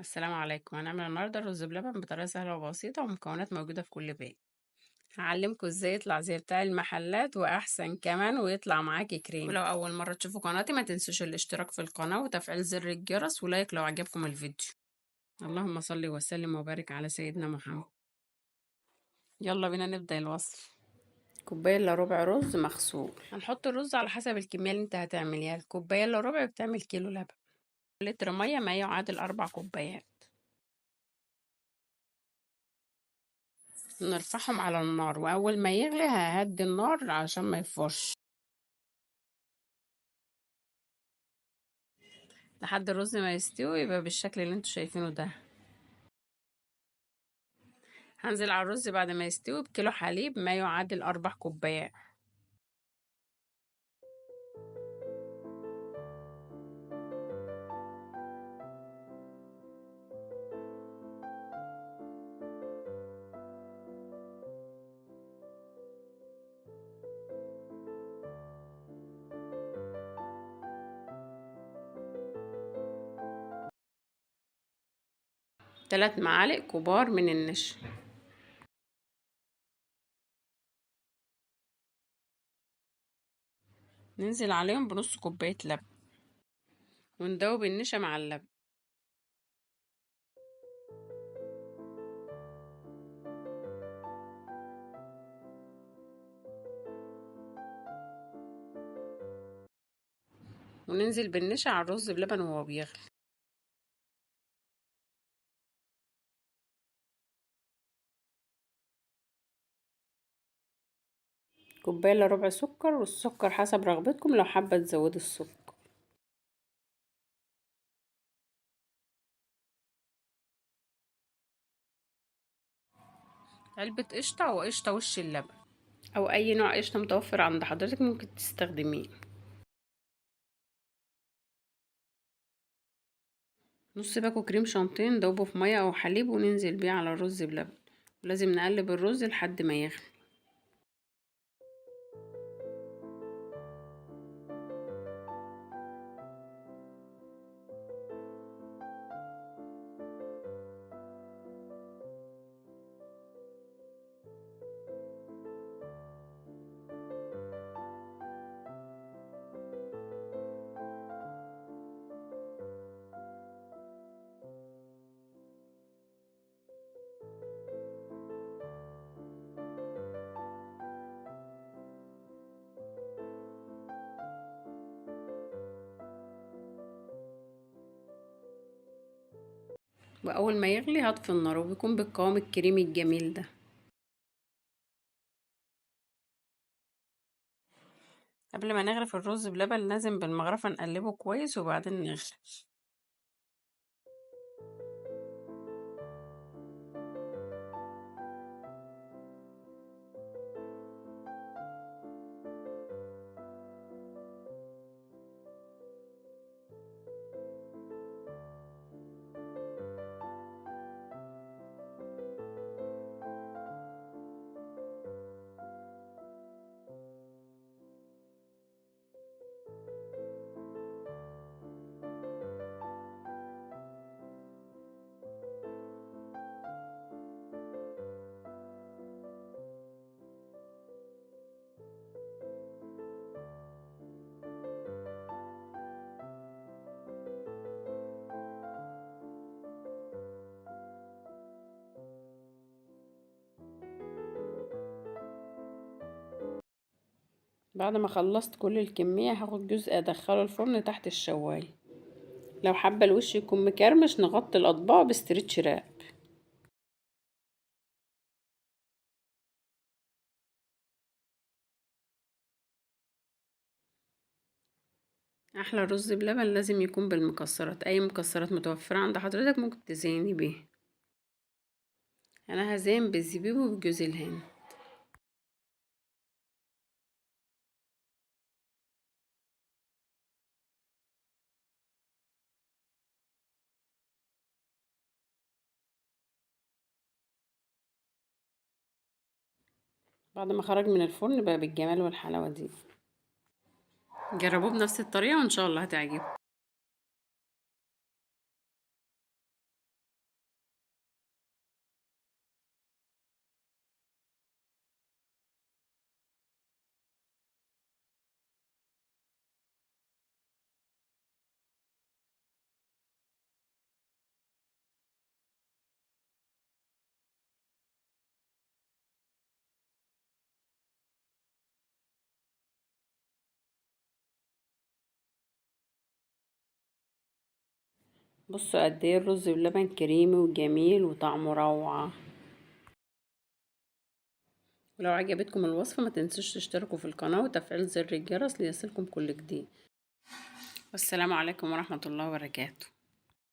السلام عليكم. هنعمل النهارده رز بلبن بطريقه سهله وبسيطه ومكونات موجوده في كل بيت. هعلمكم ازاي يطلع زي بتاع المحلات واحسن كمان ويطلع معاكي كريم. ولو اول مره تشوفوا قناتي ما تنسوش الاشتراك في القناه وتفعيل زر الجرس ولايك لو عجبكم الفيديو. اللهم صل وسلم وبارك على سيدنا محمد. يلا بينا نبدا الوصف. كوبايه الا ربع رز مغسول. هنحط الرز على حسب الكميه اللي انت هتعمليها. الكوبايه الا ربع بتعمل كيلو لبن. لتر ميه ما يعادل 4 كوبايات. نرفعهم على النار واول ما يغلي ههدي النار عشان ما يفرش لحد الرز ما يستوي يبقى بالشكل اللي انتوا شايفينه ده. هنزل على الرز بعد ما يستوي بكيلو حليب ما يعادل 4 كوبايات. ثلاث معالق كبار من النشا. ننزل عليهم بنص كوباية لبن وندوب النشا مع اللبن. وننزل بالنشا على الرز بلبن وهو بيغلي. كوباية الا ربع سكر، والسكر حسب رغبتكم لو حابة تزودوا السكر. علبة قشطة وقشطة وش اللبن او اي نوع قشطة متوفر عند حضرتك ممكن تستخدميه. نص باكو كريم شانتيه ندوبه في ميه او حليب وننزل بيه على الرز بلبن. ولازم نقلب الرز لحد ما يغلي. واول ما يغلي هطفي النار وبيكون بالقوام الكريمي الجميل ده. قبل ما نغرف الرز بلبن لازم بالمغرفة نقلبه كويس وبعدين نغرف. بعد ما خلصت كل الكمية هاخد جزء ادخله الفرن تحت الشواية. لو حابة الوش يكون مكرمش نغطي الاطباق باسترتش راب. احلى رز بلبن لازم يكون بالمكسرات. اي مكسرات متوفرة عند حضرتك ممكن تزيني بيه. انا هزين بالزبيب وبجوز الهند. بعد ما خرج من الفرن بقى بالجمال والحلاوة دي. جربوه بنفس الطريقة وان شاء الله هتعجبكم. بصوا قد ايه الرز بلبن كريمي وجميل وطعمه روعة. ولو عجبتكم الوصفة ما تنسوش تشتركوا في القناة وتفعيل زر الجرس ليصلكم كل جديد. والسلام عليكم ورحمة الله وبركاته.